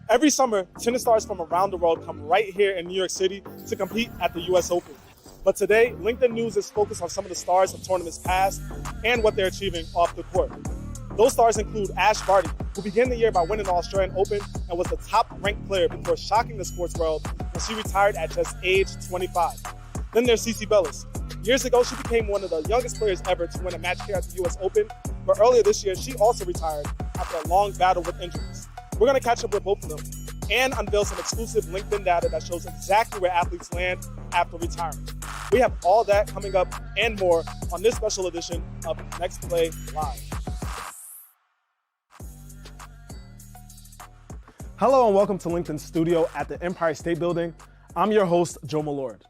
Every summer, tennis stars from around the world come right here in New York City to compete at the US Open. But today, LinkedIn News is focused on some of the stars of tournaments past and what they're achieving off the court. Those stars include Ashleigh Barty, who began the year by winning the Australian Open and was the top-ranked player before shocking the sports world when she retired at just age 25. Then there's CeCe Bellis. Years ago, she became one of the youngest players ever to win a match here at the US Open, but earlier this year, she also retired after a long battle with injuries. We're going to catch up with both of them and unveil some exclusive LinkedIn data that shows exactly where athletes land after retirement. We have all that coming up and more on this special edition of Next Play Live. Hello and welcome to LinkedIn Studio at the Empire State Building. I'm your host, Joe Millord.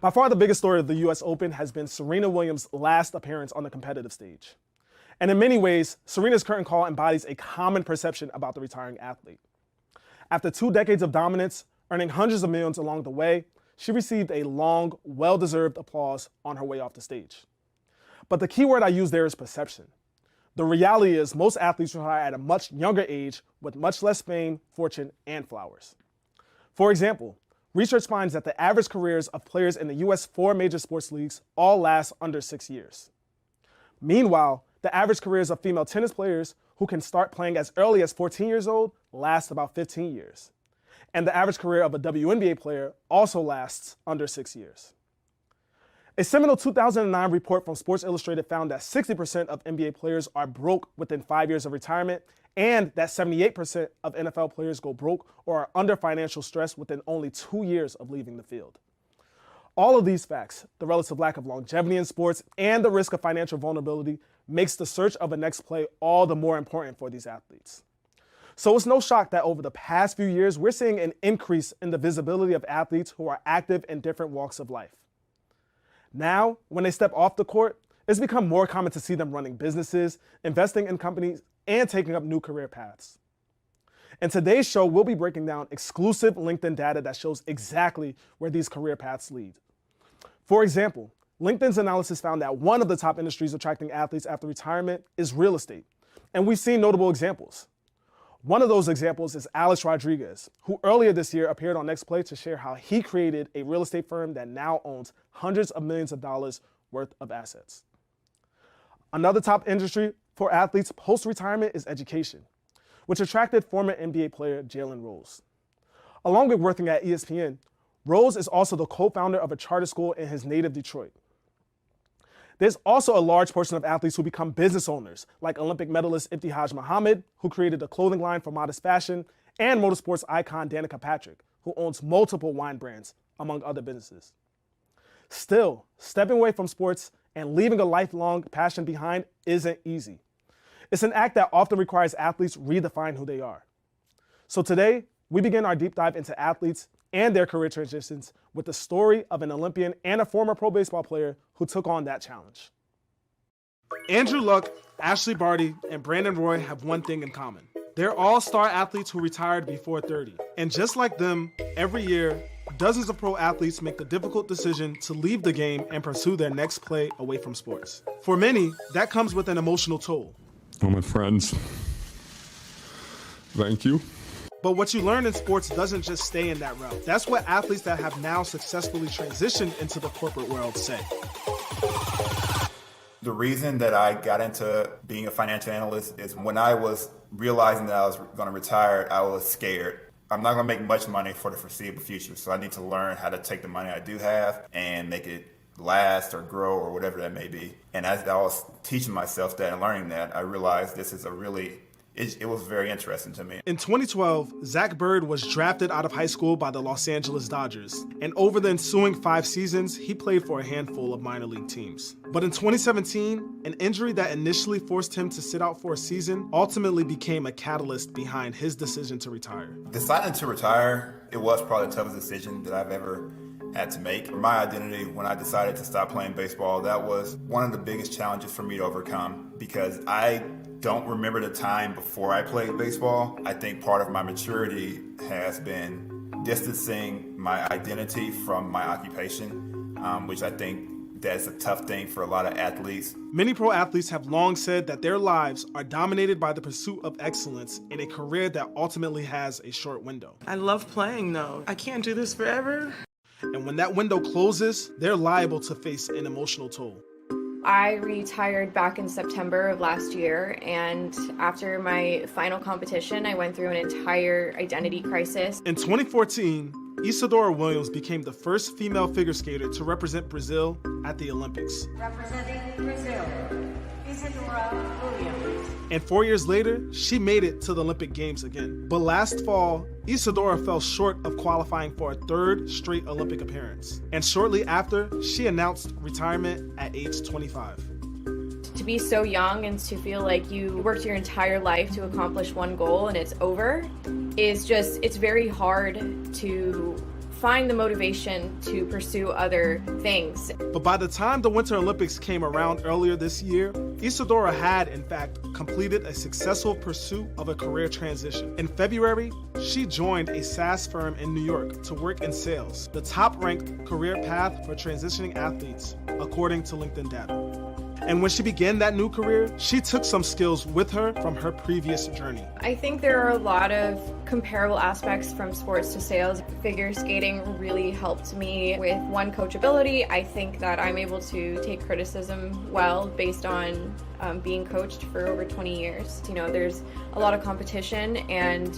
By far the biggest story of the US Open has been Serena Williams' last appearance on the competitive stage. And in many ways, Serena's curtain call embodies a common perception about the retiring athlete. After 2 decades of dominance, earning hundreds of millions along the way, she received a long, well-deserved applause on her way off the stage. But the key word I use there is perception. The reality is most athletes retire at a much younger age with much less fame, fortune, and flowers. For example, research finds that the average careers of players in the US 4 major sports leagues all last under 6 years. Meanwhile, the average careers of female tennis players who can start playing as early as 14 years old last about 15 years. And the average career of a WNBA player also lasts under 6 years. A seminal 2009 report from Sports Illustrated found that 60% of NBA players are broke within 5 years of retirement, and that 78% of NFL players go broke or are under financial stress within only 2 years of leaving the field. All of these facts, the relative lack of longevity in sports and the risk of financial vulnerability, makes the search of a next play all the more important for these athletes. So it's no shock that over the past few years, we're seeing an increase in the visibility of athletes who are active in different walks of life. Now, when they step off the court, it's become more common to see them running businesses, investing in companies, and taking up new career paths. In today's show, we'll be breaking down exclusive LinkedIn data that shows exactly where these career paths lead. For example, LinkedIn's analysis found that one of the top industries attracting athletes after retirement is real estate, and we've seen notable examples. One of those examples is Alex Rodriguez, who earlier this year appeared on Next Play to share how he created a real estate firm that now owns hundreds of millions of dollars worth of assets. Another top industry for athletes post-retirement is education, which attracted former NBA player Jalen Rose. Along with working at ESPN, Rose is also the co-founder of a charter school in his native Detroit. There's also a large portion of athletes who become business owners, like Olympic medalist Ibtihaj Muhammad, who created a clothing line for modest fashion, and motorsports icon Danica Patrick, who owns multiple wine brands, among other businesses. Still, stepping away from sports and leaving a lifelong passion behind isn't easy. It's an act that often requires athletes redefine who they are. So today, we begin our deep dive into athletes and their career transitions with the story of an Olympian and a former pro baseball player who took on that challenge. Andrew Luck, Ashleigh Barty, and Brandon Roy have one thing in common. They're all star athletes who retired before 30. And just like them, every year, dozens of pro athletes make the difficult decision to leave the game and pursue their next play away from sports. For many, that comes with an emotional toll. Oh, my friends, thank you. But what you learn in sports doesn't just stay in that realm. That's what athletes that have now successfully transitioned into the corporate world say. The reason that I got into being a financial analyst is when I was realizing that I was going to retire, I was scared. I'm not going to make much money for the foreseeable future, so I need to learn how to take the money I do have and make it last or grow or whatever that may be. And as I was teaching myself that and learning that, I realized this is it was very interesting to me. In 2012, Zach Byrd was drafted out of high school by the Los Angeles Dodgers, and over the ensuing 5 seasons, he played for a handful of minor league teams. But in 2017, an injury that initially forced him to sit out for a season ultimately became a catalyst behind his decision to retire. Deciding to retire, it was probably the toughest decision that I've ever had to make. For my identity, when I decided to stop playing baseball, that was one of the biggest challenges for me to overcome because I don't remember the time before I played baseball. I think part of my maturity has been distancing my identity from my occupation, which I think that's a tough thing for a lot of athletes. Many pro athletes have long said that their lives are dominated by the pursuit of excellence in a career that ultimately has a short window. I love playing though. I can't do this forever. And when that window closes, they're liable to face an emotional toll. I retired back in September of last year, and after my final competition, I went through an entire identity crisis. In 2014, Isadora Williams became the first female figure skater to represent Brazil at the Olympics. Representing Brazil, Isadora Williams. And 4 years later, she made it to the Olympic Games again. But last fall, Isadora fell short of qualifying for a third straight Olympic appearance. And shortly after, she announced retirement at age 25. To be so young and to feel like you worked your entire life to accomplish one goal and it's over it's very hard to find the motivation to pursue other things. But by the time the Winter Olympics came around earlier this year, Isadora had, in fact, completed a successful pursuit of a career transition. In February, she joined a SaaS firm in New York to work in sales, the top-ranked career path for transitioning athletes, according to LinkedIn data. And when she began that new career, she took some skills with her from her previous journey. I think there are a lot of comparable aspects from sports to sales. Figure skating really helped me with coachability. I think that I'm able to take criticism well based on being coached for over 20 years. There's a lot of competition and,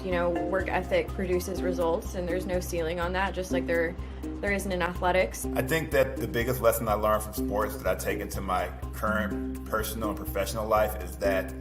work ethic produces results and there's no ceiling on that, just like there isn't in athletics. I think that the biggest lesson I learned from sports that I take into my current personal and professional life is that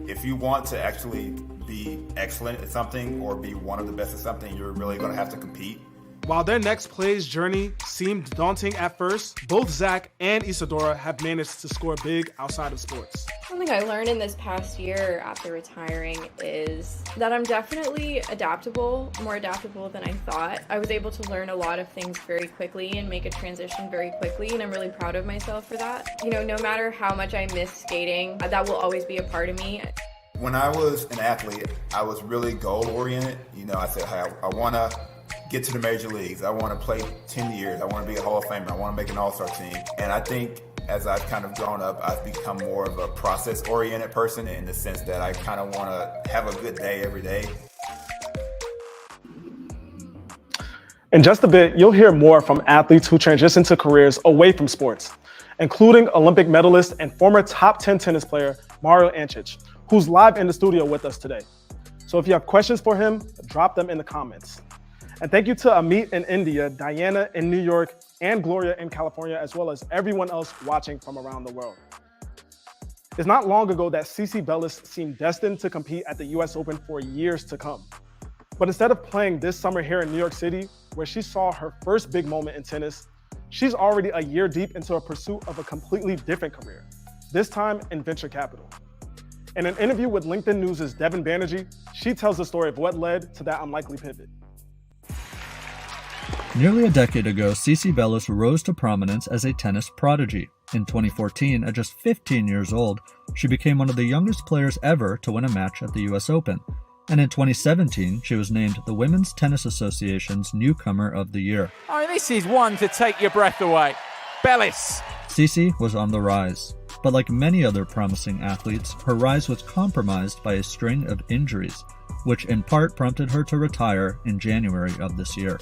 if you want to actually be excellent at something or be one of the best at something, you're really going to have to compete. While their next play's journey seemed daunting at first, both Zach and Isadora have managed to score big outside of sports. Something I learned in this past year after retiring is that I'm definitely adaptable, more adaptable than I thought. I was able to learn a lot of things very quickly and make a transition very quickly, and I'm really proud of myself for that. No matter how much I miss skating, that will always be a part of me. When I was an athlete, I was really goal-oriented. I said, hey, I want to get to the major leagues. I want to play 10 years. I want to be a Hall of Famer. I want to make an all-star team. And I think as I've kind of grown up, I've become more of a process-oriented person in the sense that I kind of want to have a good day every day. In just a bit, you'll hear more from athletes who transition to careers away from sports, including Olympic medalist and former top 10 tennis player Mario Ančić, who's live in the studio with us today. So if you have questions for him, drop them in the comments. And thank you to Amit in India, Diana in New York, and Gloria in California, as well as everyone else watching from around the world. It's not long ago that CC Bellis seemed destined to compete at the US Open for years to come. But instead of playing this summer here in New York City, where she saw her first big moment in tennis, she's already a year deep into a pursuit of a completely different career, this time in venture capital. In an interview with LinkedIn News' Devin Banerjee, she tells the story of what led to that unlikely pivot. Nearly a decade ago, CC Bellis rose to prominence as a tennis prodigy. In 2014, at just 15 years old, she became one of the youngest players ever to win a match at the US Open. And in 2017, she was named the Women's Tennis Association's Newcomer of the Year. Oh, this is one to take your breath away. Bellis. CC was on the rise. But like many other promising athletes, her rise was compromised by a string of injuries, which in part prompted her to retire in January of this year.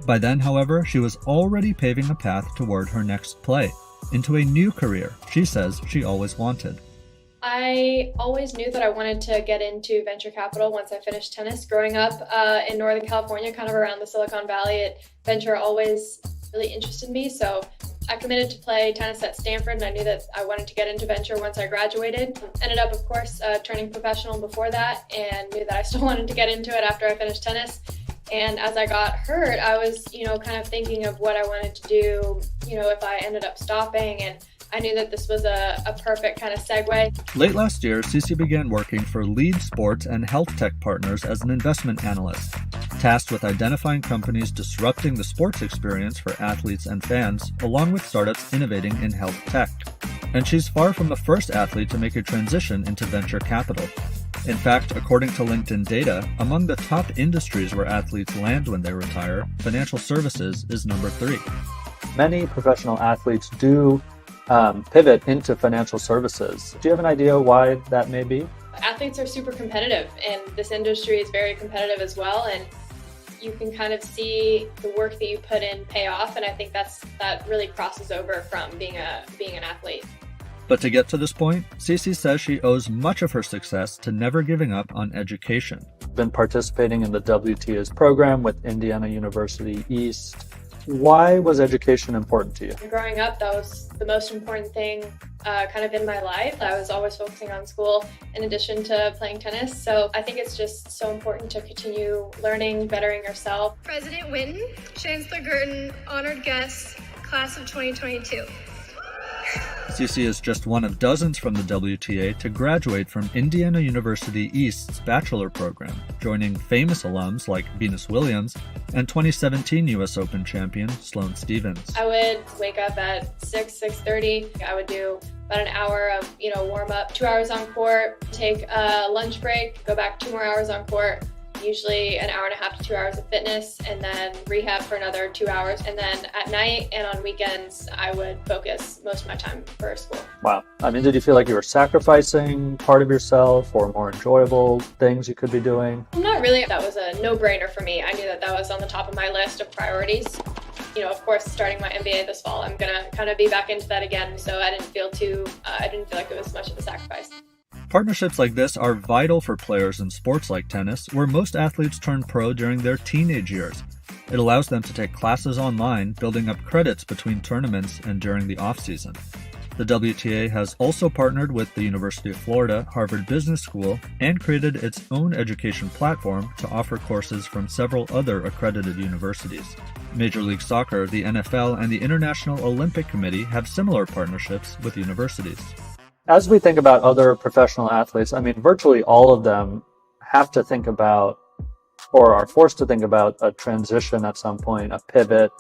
By then, however, she was already paving a path toward her next play, into a new career she says she always wanted. I always knew that I wanted to get into venture capital once I finished tennis. Growing up in Northern California, kind of around the Silicon Valley, venture always really interested me. So I committed to play tennis at Stanford, and I knew that I wanted to get into venture once I graduated. Ended up, of course, turning professional before that, and knew that I still wanted to get into it after I finished tennis. And as I got hurt, I was, kind of thinking of what I wanted to do, if I ended up stopping, and I knew that this was a perfect kind of segue. Late last year, CC began working for Lead Sports and Health Tech Partners as an investment analyst, tasked with identifying companies disrupting the sports experience for athletes and fans, along with startups innovating in health tech. And she's far from the first athlete to make a transition into venture capital. In fact, according to LinkedIn data, among the top industries where athletes land when they retire, financial services is number 3. Many professional athletes do pivot into financial services. Do you have an idea why that may be? Athletes are super competitive, and this industry is very competitive as well. And you can kind of see the work that you put in pay off, and I think that really crosses over from being an athlete. But to get to this point, Cece says she owes much of her success to never giving up on education. Been participating in the WTA's program with Indiana University East. Why was education important to you? Growing up, that was the most important thing kind of in my life. I was always focusing on school in addition to playing tennis. So I think it's just so important to continue learning, bettering yourself. President Winton, Chancellor Girton, honored guests, class of 2022. Cece is just one of dozens from the WTA to graduate from Indiana University East's bachelor program, joining famous alums like Serena Williams and 2017 US Open champion Sloane Stephens. I would wake up at 6:30. I would do about an hour of warm up, 2 hours on court, take a lunch break, go back 2 more hours on court, usually an hour and a half to 2 hours of fitness, and then rehab for another 2 hours. And then at night and on weekends, I would focus most of my time for school. Wow. I mean, did you feel like you were sacrificing part of yourself or more enjoyable things you could be doing? Not really. That was a no-brainer for me. I knew that was on the top of my list of priorities. Of course, starting my MBA this fall, I'm gonna kind of be back into that again. So I didn't feel like it was much of a sacrifice. Partnerships like this are vital for players in sports like tennis, where most athletes turn pro during their teenage years. It allows them to take classes online, building up credits between tournaments and during the off-season. The WTA has also partnered with the University of Florida, Harvard Business School, and created its own education platform to offer courses from several other accredited universities. Major League Soccer, the NFL, and the International Olympic Committee have similar partnerships with universities. As we think about other professional athletes, I mean, virtually all of them have to think about or are forced to think about a transition at some point, a pivot.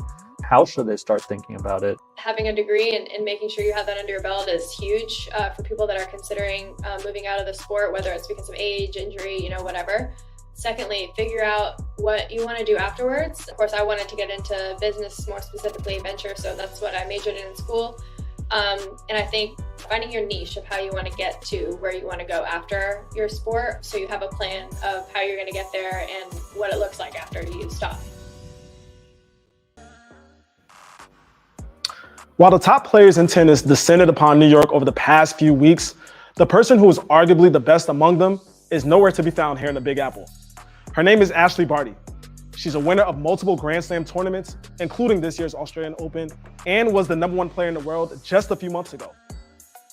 How should they start thinking about it? Having a degree and making sure you have that under your belt is huge for people that are considering moving out of the sport, whether it's because of age, injury, whatever. Secondly, figure out what you want to do afterwards. Of course, I wanted to get into business, more specifically venture, so that's what I majored in school. And I think finding your niche of how you want to get to where you want to go after your sport, so you have a plan of how you're going to get there and what it looks like after you stop. While the top players in tennis descended upon New York over the past few weeks, the person who is arguably the best among them is nowhere to be found here in the Big Apple. Her name is Ashleigh Barty. She's a winner of multiple Grand Slam tournaments, including this year's Australian Open, and was the #1 player in the world just a few months ago.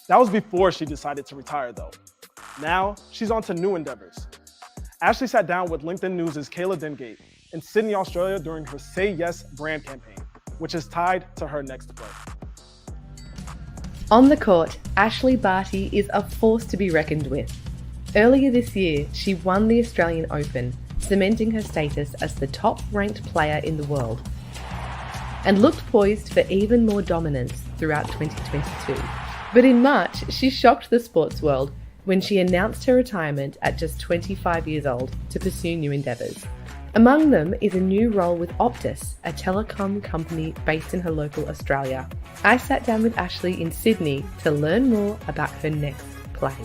That was before she decided to retire, though. Now, she's on to new endeavors. Ashleigh sat down with LinkedIn News' Kayla Dengate in Sydney, Australia during her Say Yes brand campaign, which is tied to her next play. On the court, Ashleigh Barty is a force to be reckoned with. Earlier this year, she won the Australian Open, cementing her status as the top-ranked player in the world, and looked poised for even more dominance throughout 2022. But in March, she shocked the sports world when she announced her retirement at just 25 years old to pursue new endeavours. Among them is a new role with Optus, a telecom company based in her local Australia. I sat down with Ashleigh in Sydney to learn more about her next play.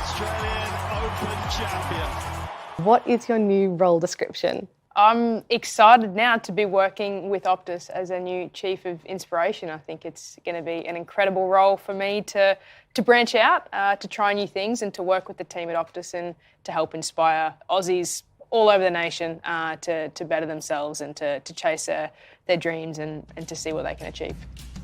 Australian Open champion. What is your new role description? I'm excited now to be working with Optus as a new Chief of Inspiration. I think it's going to be an incredible role for me to branch out, to try new things and to work with the team at Optus and to help inspire Aussies all over the nation to better themselves and to chase their dreams and to see what they can achieve.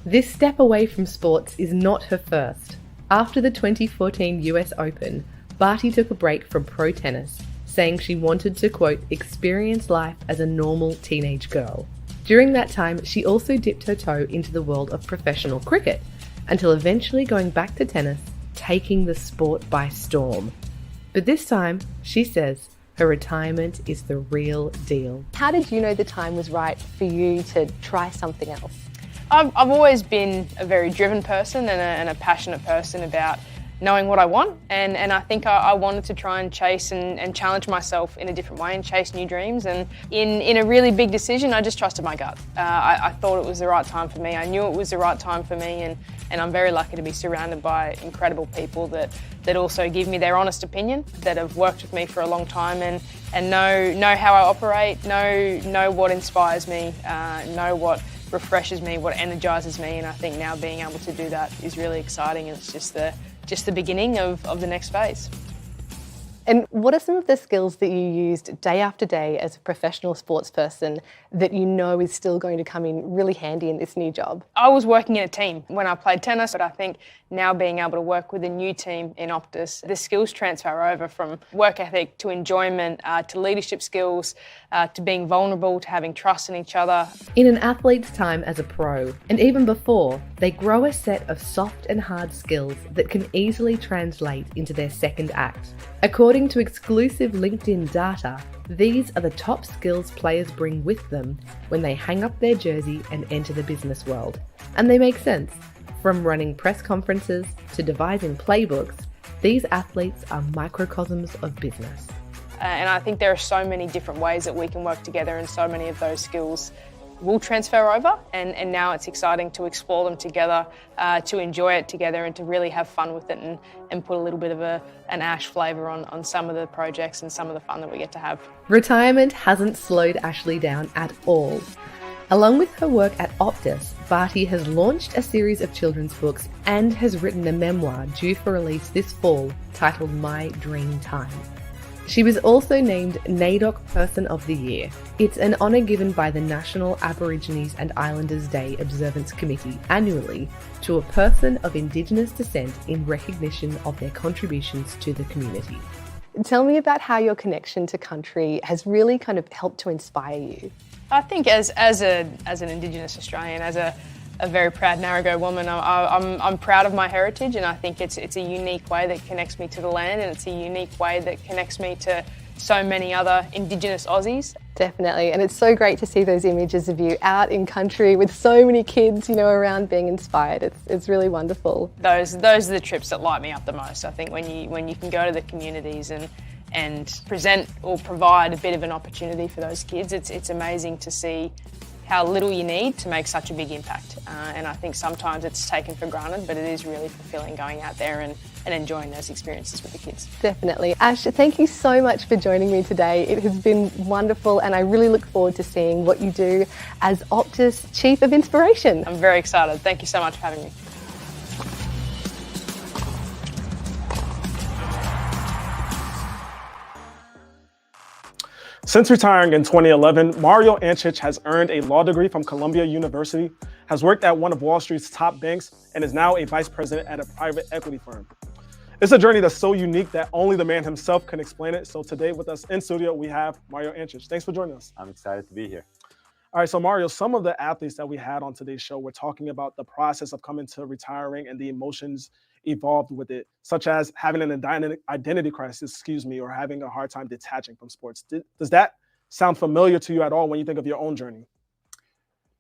This step away from sports is not her first. After the 2014 US Open, Barty took a break from pro tennis, saying she wanted to, quote, experience life as a normal teenage girl. During that time, she also dipped her toe into the world of professional cricket, until eventually going back to tennis, taking the sport by storm. But this time, she says, her retirement is the real deal. How did you know the time was right for you to try something else? I've always been a very driven person and a passionate person about knowing what I want, and I think I wanted to try and chase and challenge myself in a different way and chase new dreams. And in a really big decision, I just trusted my gut. I thought it was the right time for me. I knew it was the right time for me, and I'm very lucky to be surrounded by incredible people that also give me their honest opinion, that have worked with me for a long time and know how I operate, know what inspires me, know what refreshes me, what energizes me. And I think now being able to do that is really exciting, and it's just the beginning of the next phase. And what are some of the skills that you used day after day as a professional sports person that you know is still going to come in really handy in this new job? I was working in a team when I played tennis, but I think now being able to work with a new team in Optus, the skills transfer over from work ethic to enjoyment, to leadership skills, to being vulnerable, to having trust in each other. In an athlete's time as a pro, and even before, they grow a set of soft and hard skills that can easily translate into their second act. According to exclusive LinkedIn data, these are the top skills players bring with them when they hang up their jersey and enter the business world. And they make sense. From running press conferences to devising playbooks, these athletes are microcosms of business. And I think there are so many different ways that we can work together, and so many of those skills will transfer over, and now it's exciting to explore them together, to enjoy it together, and to really have fun with it, and put a little bit of an Ash flavour on some of the projects and some of the fun that we get to have. Retirement hasn't slowed Ashleigh down at all. Along with her work at Optus, Barty has launched a series of children's books and has written a memoir due for release this fall titled My Dream Time. She was also named NAIDOC Person of the Year. It's an honour given by the National Aborigines and Islanders Day Observance Committee annually to a person of Indigenous descent in recognition of their contributions to the community. Tell me about how your connection to country has really kind of helped to inspire you. I think as an Indigenous Australian, as a very proud Narragain woman, I'm proud of my heritage, and I think it's a unique way that connects me to the land, and it's a unique way that connects me to so many other Indigenous Aussies. Definitely, and it's so great to see those images of you out in country with so many kids, around being inspired. It's really wonderful. Those are the trips that light me up the most. I think when you can go to the communities and present or provide a bit of an opportunity for those kids, it's amazing to see how little you need to make such a big impact. And I think sometimes it's taken for granted, but it is really fulfilling going out there and enjoying those experiences with the kids. Definitely. Ash, thank you so much for joining me today. It has been wonderful, and I really look forward to seeing what you do as Optus Chief of Inspiration. I'm very excited. Thank you so much for having me. Since retiring in 2011, Mario Ančić has earned a law degree from Columbia University, has worked at one of Wall Street's top banks, and is now a vice president at a private equity firm. It's a journey that's so unique that only the man himself can explain it. So today with us in studio, we have Mario Ančić. Thanks for joining us. I'm excited to be here. All right, so Mario, some of the athletes that we had on today's show were talking about the process of coming to retiring and the emotions evolved with it, such as having an identity crisis, or having a hard time detaching from sports. Does that sound familiar to you at all when you think of your own journey?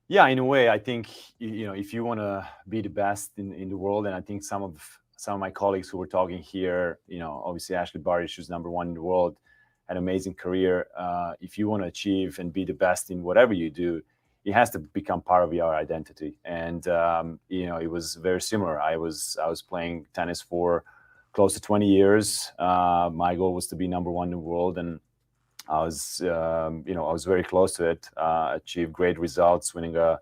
Yeah, in a way, I think, if you want to be the best in the world, and I think some of my colleagues who were talking here, obviously Ashleigh Barty, she's #1 in the world, had an amazing career. If you want to achieve and be the best in whatever you do, it has to become part of your identity. And, it was very similar. I was playing tennis for close to 20 years. My goal was to be #1 in the world. And I was very close to it. Achieved great results, winning a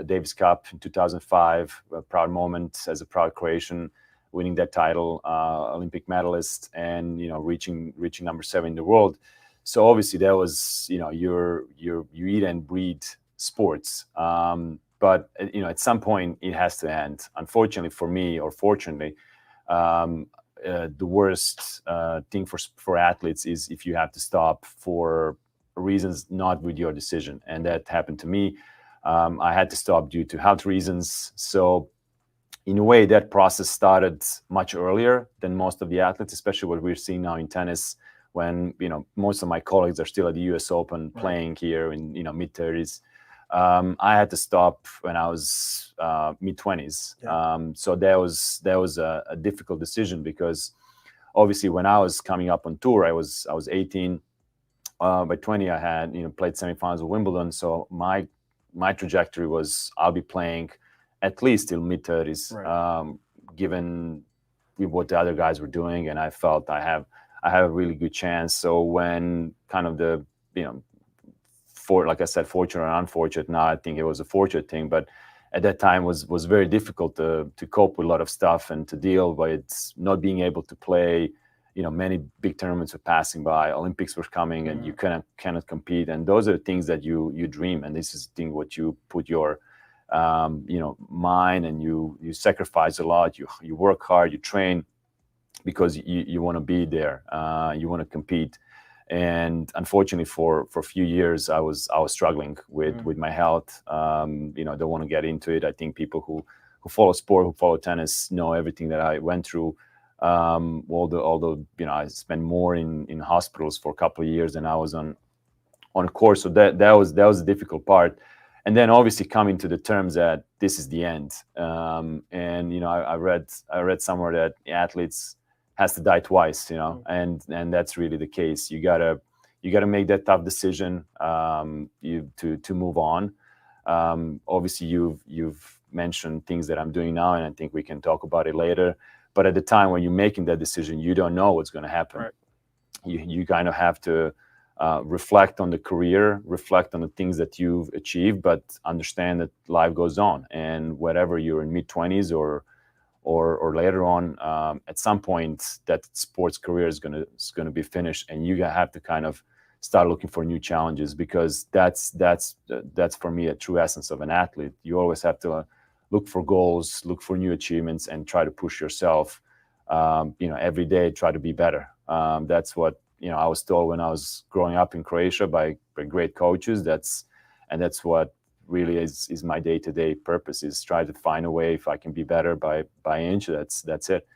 Davis Cup in 2005, a proud moment as a proud Croatian, winning that title, Olympic medalist, and, reaching #7 in the world. So obviously that was, you eat and breathe sports. But, at some point it has to end. Unfortunately for me, or fortunately, the worst thing for athletes is if you have to stop for reasons not with your decision. And that happened to me. I had to stop due to health reasons. So in a way, that process started much earlier than most of the athletes, especially what we're seeing now in tennis, when most of my colleagues are still at the US Open playing here in mid-30s. I had to stop when I was mid-20s. Yeah. So that was a difficult decision, because obviously when I was coming up on tour, I was 18. By 20, I had played semifinals of Wimbledon. So my trajectory was I'll be playing at least till mid-30s, Right. given what the other guys were doing, and I felt I have a really good chance. So when kind of the like I said, fortunate or unfortunate, now I think it was a fortunate thing, but at that time was very difficult to cope with a lot of stuff and to deal with not being able to play. Many big tournaments were passing by, Olympics were coming, and you cannot compete. And those are the things that you dream. And this is the thing what you put your mind, and you sacrifice a lot. You work hard, you train, because you want to be there. You want to compete. And unfortunately, for a few years, I was struggling with my health. I don't want to get into it. I think people who follow sport, who follow tennis, know everything that I went through. Although I spent more in hospitals for a couple of years than I was on course. So that was a difficult part. And then obviously coming to the terms that this is the end. And I read somewhere that athletes has to die twice, and that's really the case. You gotta make that tough decision to move on. Obviously you've mentioned things that I'm doing now, and I think we can talk about it later. But at the time when you're making that decision, you don't know what's going to happen. Right. You kind of have to reflect on the career, reflect on the things that you've achieved, but understand that life goes on. And whatever you're in mid-20s or later on, at some point that sports career is going to be finished, and you have to kind of start looking for new challenges, because that's for me a true essence of an athlete. You always have to look for goals, look for new achievements, and try to push yourself. Every day, try to be better. That's what I was told when I was growing up in Croatia by great coaches. That's what really is my day-to-day purpose, is try to find a way, if I can be better by inch. That's it.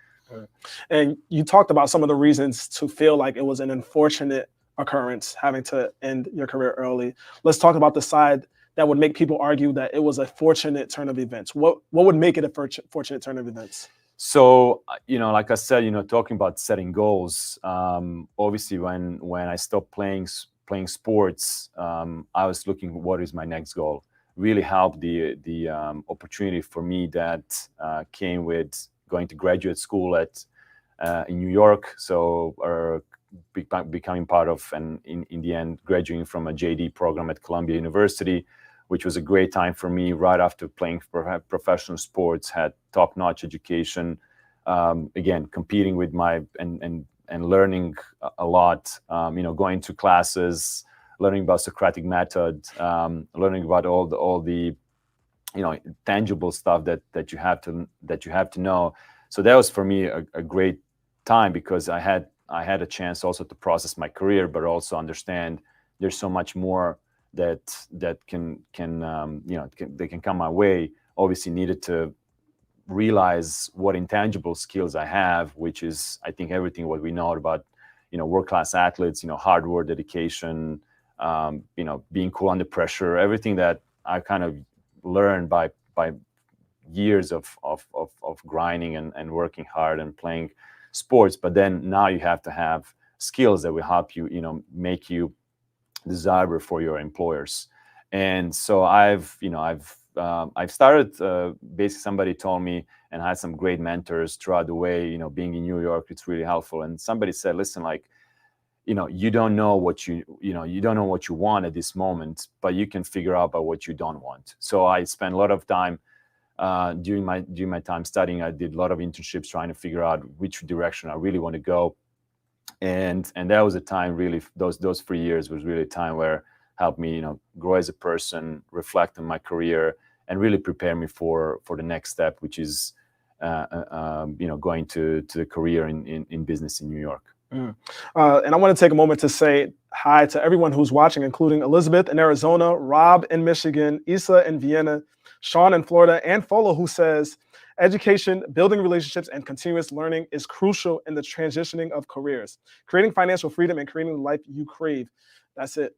And you talked about some of the reasons to feel like it was an unfortunate occurrence, having to end your career early. Let's talk about the side that would make people argue that it was a fortunate turn of events. What would make it a fortunate turn of events? So, like I said, talking about setting goals, obviously when I stopped playing sports, I was looking, what is my next goal? Really helped the opportunity for me that came with going to graduate school in New York. So, becoming part of, and in the end, graduating from a JD program at Columbia University, which was a great time for me. Right after playing professional sports, had top-notch education. Again, competing with and learning a lot. Going to classes, learning about Socratic method, learning about all the tangible stuff that you have to know. So that was for me a great time, because I had a chance also to process my career, but also understand there's so much more that can come my way. Obviously needed to realize what intangible skills I have, which is, I think, everything what we know about world-class athletes, hard work, dedication, being cool under pressure, everything that I kind of learned by years of grinding and working hard and playing sports. But then now you have to have skills that will help you, make you desirable for your employers. And so I've started, basically somebody told me, and I had some great mentors throughout the way, being in New York, it's really helpful. And somebody said, listen, you don't know what you want at this moment, but you can figure out about what you don't want. So I spent a lot of time during my time studying. I did a lot of internships trying to figure out which direction I really want to go. And that was a time, really, those 3 years was really a time where helped me, grow as a person, reflect on my career, and really prepare me for the next step, which is, going to the career in business in New York. And I want to take a moment to say hi to everyone who's watching, including Elizabeth in Arizona, Rob in Michigan, Isa in Vienna, Sean in Florida, and Folo, who says, education, building relationships, and continuous learning is crucial in the transitioning of careers, creating financial freedom and creating the life you crave. That's it.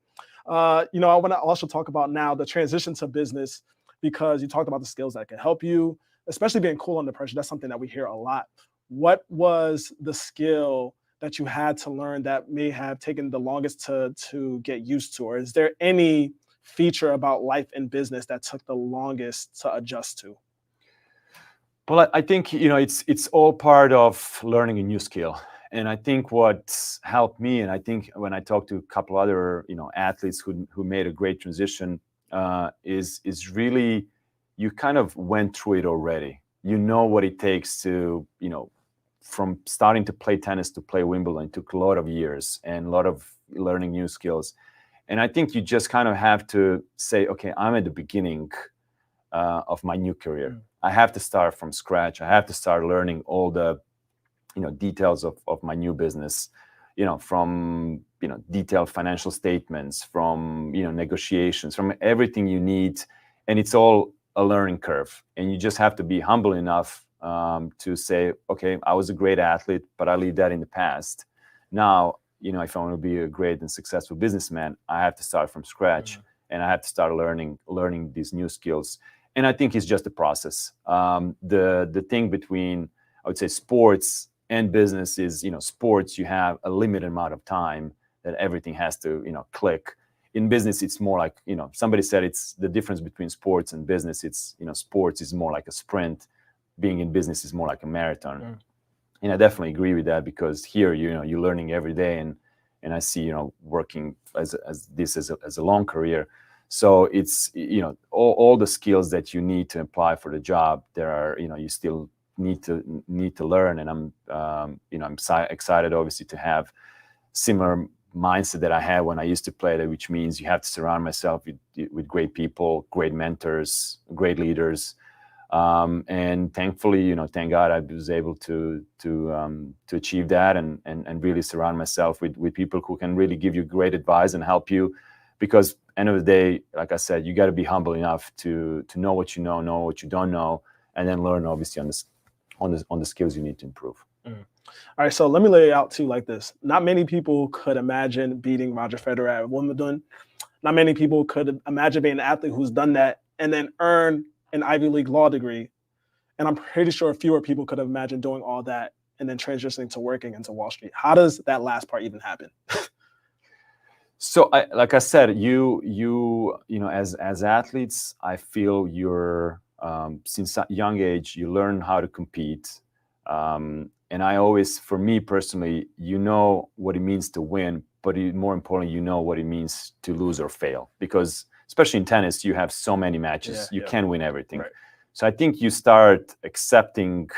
I want to also talk about now the transition to business, because you talked about the skills that can help you, especially being cool under pressure. That's something that we hear a lot. What was the skill that you had to learn that may have taken the longest to get used to? Or is there any feature about life and business that took the longest to adjust to? Well, I think, it's all part of learning a new skill. And I think what helped me, and I think when I talked to a couple other, athletes who made a great transition, is really, you kind of went through it already. You know what it takes to, from starting to play tennis to play Wimbledon. It took a lot of years and a lot of learning new skills. And I think you just kind of have to say, okay, I'm at the beginning of my new career. I have to start from scratch. I have to start learning all the, details of my new business, from, detailed financial statements, from, negotiations, from everything you need. And it's all a learning curve. And you just have to be humble enough to say, okay, I was a great athlete, but I leave that in the past. Now, if I want to be a great and successful businessman, I have to start from scratch, and I have to start learning these new skills. And I think it's just a process. The thing between, I would say, sports and business is, sports, you have a limited amount of time that everything has to, click. In business, it's more like, somebody said it's the difference between sports and business. It's, sports is more like a sprint. Being in business is more like a marathon. And I definitely agree with that, because here, you're learning every day, and I see, working as a long career. So it's, all the skills that you need to apply for the job, there are, you still need to learn. And I'm excited, obviously, to have similar mindset that I had when I used to play, which means you have to surround myself with great people, great mentors, great leaders. And thankfully, thank God, I was able to achieve that and really surround myself with people who can really give you great advice and help you. Because end of the day, like I said, you got to be humble enough to know what you know what you don't know, and then learn, obviously, on the skills you need to improve. All right, so let me lay it out to you like this. Not many people could imagine beating Roger Federer at Wimbledon. Not many people could imagine being an athlete who's done that and then earn an Ivy League law degree. And I'm pretty sure fewer people could have imagined doing all that and then transitioning to working into Wall Street. How does that last part even happen? So, like I said, as athletes, I feel you're, since a young age, you learn how to compete. And I always, for me personally, what it means to win, but more importantly, what it means to lose or fail. Because especially in tennis, you have so many matches. You can't win everything. Right. So I think you start accepting,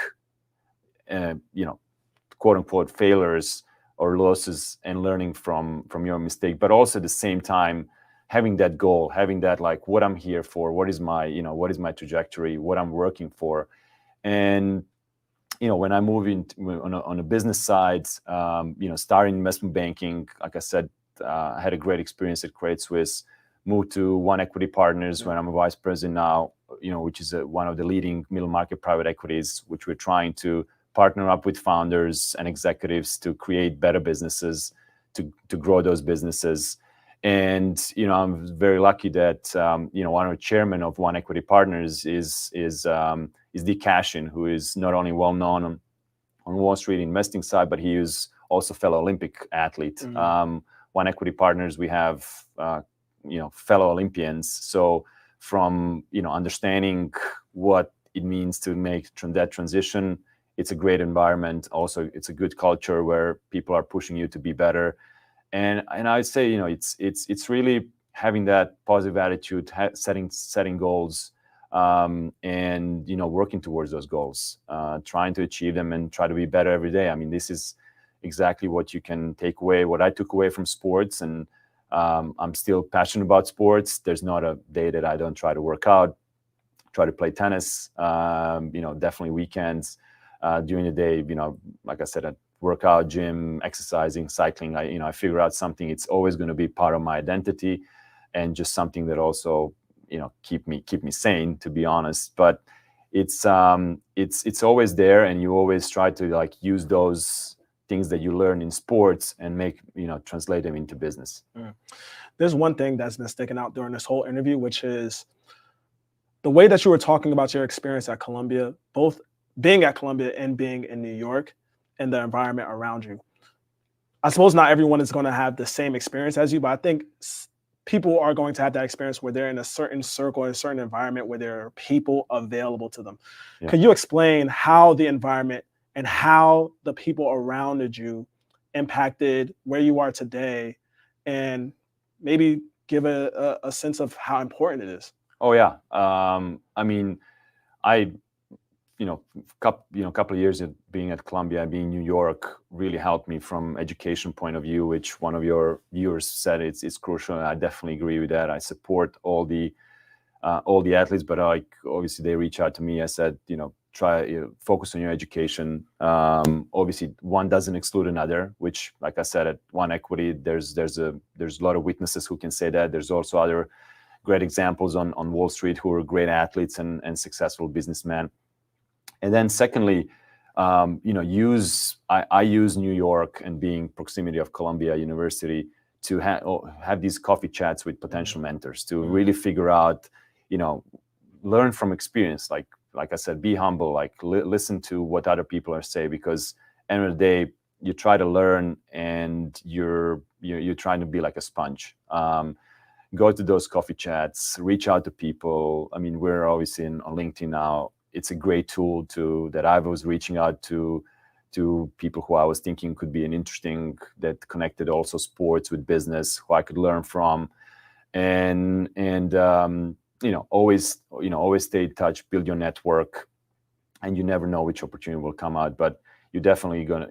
quote unquote, failures or losses and learning from your mistake, but also at the same time, having that goal, having that, like, what I'm here for, what is my trajectory, what I'm working for. And, when I move on the business side, starting investment banking, like I said, I had a great experience at Credit Suisse, moved to One Equity Partners when I'm a vice president now, which is one of the leading middle market private equities, which we're trying to partner up with founders and executives to create better businesses, to grow those businesses. And, I'm very lucky that, one of the chairman of One Equity Partners is Dick Cashin, who is not only well known on Wall Street investing side, but he is also fellow Olympic athlete. One Equity Partners, we have, fellow Olympians. So from, understanding what it means to make that transition, it's a great environment. Also, it's a good culture where people are pushing you to be better. And I'd say, it's really having that positive attitude, setting goals, and, working towards those goals, trying to achieve them and try to be better every day. I mean, this is exactly what you can take away, what I took away from sports. And I'm still passionate about sports. There's not a day that I don't try to work out, try to play tennis, definitely weekends. During the day, like I said, I work out, gym, exercising, cycling. I figure out something. It's always going to be part of my identity, and just something that also, keep me sane, to be honest. But it's always there, and you always try to use those things that you learn in sports and translate them into business. There's one thing that's been sticking out during this whole interview, which is the way that you were talking about your experience at Columbia, both being at Columbia and being in New York and the environment around you. I suppose not everyone is going to have the same experience as you, but I think people are going to have that experience where they're in a certain circle, a certain environment where there are people available to them. Yeah. Can you explain how the environment and how the people around you impacted where you are today, and maybe give a sense of how important it is? Oh yeah. I mean, couple of years of being at Columbia, being in New York really helped me from education point of view, which one of your viewers said it's crucial. And I definitely agree with that. I support all the athletes, but obviously they reach out to me. I said, try focus on your education. Obviously one doesn't exclude another, which, like I said, at One Equity, there's a lot of witnesses who can say that. There's also other great examples on Wall Street who are great athletes and successful businessmen. And then secondly, I use New York and being proximity of Columbia University to have these coffee chats with potential mentors to really figure out, learn from experience. Like I said, be humble, listen to what other people are saying, because end of the day, you try to learn and you're trying to be like a sponge. Go to those coffee chats, reach out to people. I mean, we're obviously on LinkedIn now. It's a great tool that I was reaching out to people who I was thinking could be that connected also sports with business, who I could learn from, and always stay in touch, build your network, and you never know which opportunity will come out. But you're definitely gonna,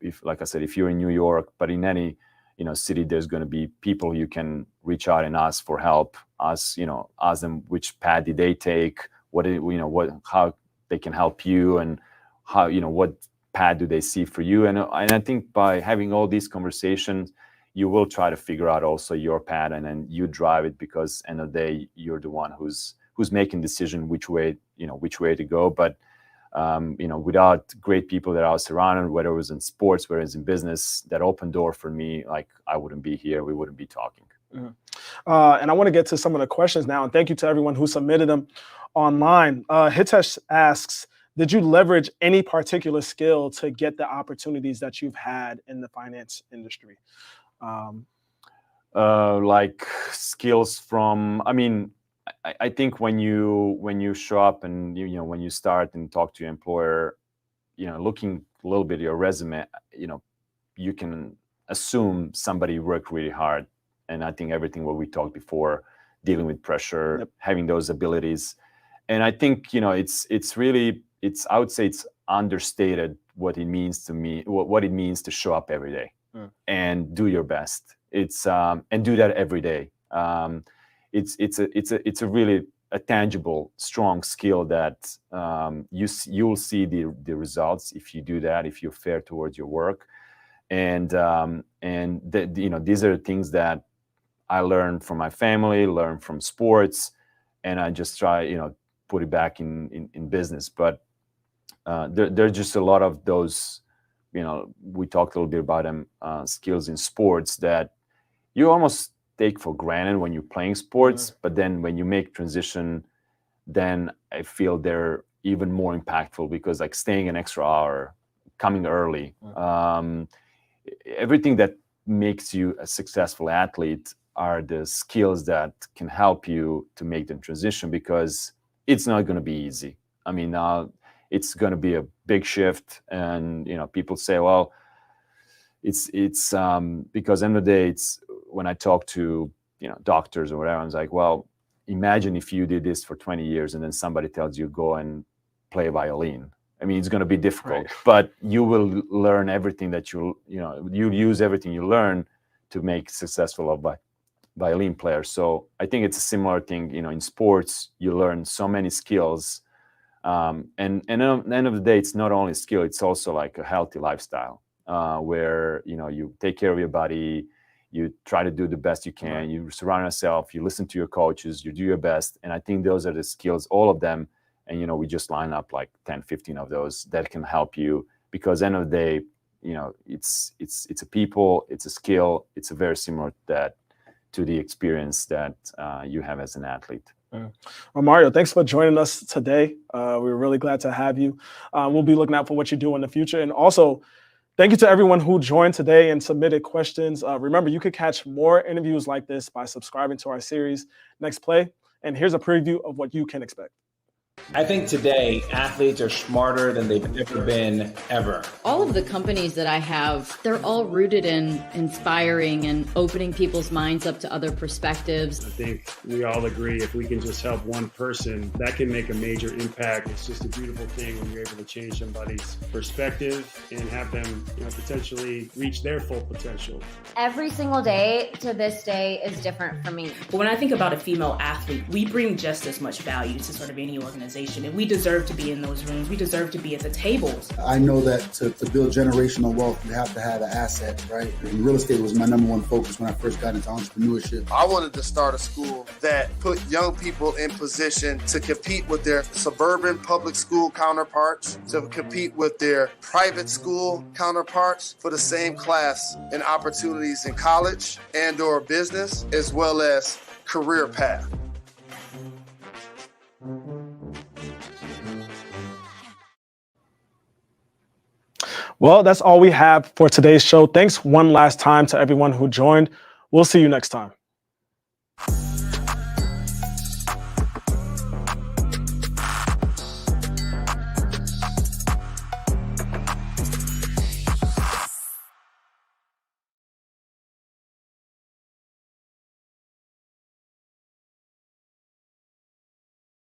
if, like I said, if you're in New York, but in any city, there's going to be people you can reach out and ask for help. Ask them which path did they take, how they can help you, and how what path do they see for you. And I think by having all these conversations, you will try to figure out also your path, and then you drive it, because end of the day you're the one who's making decision which way to go. But without great people that I was surrounded, whether it was in sports, whether it's in business, that opened door for me, I wouldn't be here, we wouldn't be talking. Mm-hmm. And I want to get to some of the questions now, and thank you to everyone who submitted them online. Hitesh asks, did you leverage any particular skill to get the opportunities that you've had in the finance industry? Like skills from, I think when you show up and when you start and talk to your employer, looking a little bit at your resume, you can assume somebody worked really hard. And I think everything what we talked before, dealing with pressure, yep, having those abilities. And I think, I would say it's understated what it means to me, what it means to show up every day and do your best. It's and do that every day. It's a really a tangible, strong skill that you'll see the results if you do that, if you're fair towards your work. And these are the things that I learned from my family, learned from sports, and I just try, put it back in business. But there's just a lot of those, we talked a little bit about them, skills in sports that you almost take for granted when you're playing sports, but then when you make transition, then I feel they're even more impactful, because like staying an extra hour, coming early, everything that makes you a successful athlete are the skills that can help you to make the transition, because it's not going to be easy. It's going to be a big shift, and people say, well, it's because end of the day, it's when I talk to doctors or whatever, I was like, well, imagine if you did this for 20 years and then somebody tells you go and play violin. It's going to be difficult, right, but you will learn everything that you'll use everything you learn to make successful of violin players. So I think it's a similar thing, in sports, you learn so many skills. And at the end of the day, it's not only skill, it's also like a healthy lifestyle, where, you take care of your body, you try to do the best you can, right, you surround yourself, you listen to your coaches, you do your best. And I think those are the skills, all of them. And, we just line up like 10, 15 of those that can help you, because end of the day, it's a people, it's a skill, it's a very similar to the experience that you have as an athlete. Well, Mario, thanks for joining us today. We're really glad to have you. We'll be looking out for what you do in the future. And also, thank you to everyone who joined today and submitted questions. Remember, you could catch more interviews like this by subscribing to our series, Next Play. And here's a preview of what you can expect. I think today athletes are smarter than they've ever been, ever. All of the companies that I have, they're all rooted in inspiring and opening people's minds up to other perspectives. I think we all agree if we can just help one person, that can make a major impact. It's just a beautiful thing when you're able to change somebody's perspective and have them, potentially reach their full potential. Every single day to this day is different for me. But when I think about a female athlete, we bring just as much value to sort of any organization. And we deserve to be in those rooms. We deserve to be at the tables. I know that to build generational wealth, you have to have an asset, right? And real estate was my number one focus when I first got into entrepreneurship. I wanted to start a school that put young people in position to compete with their suburban public school counterparts, to compete with their private school counterparts for the same class and opportunities in college and or business, as well as career path. Well, that's all we have for today's show. Thanks one last time to everyone who joined. We'll see you next time.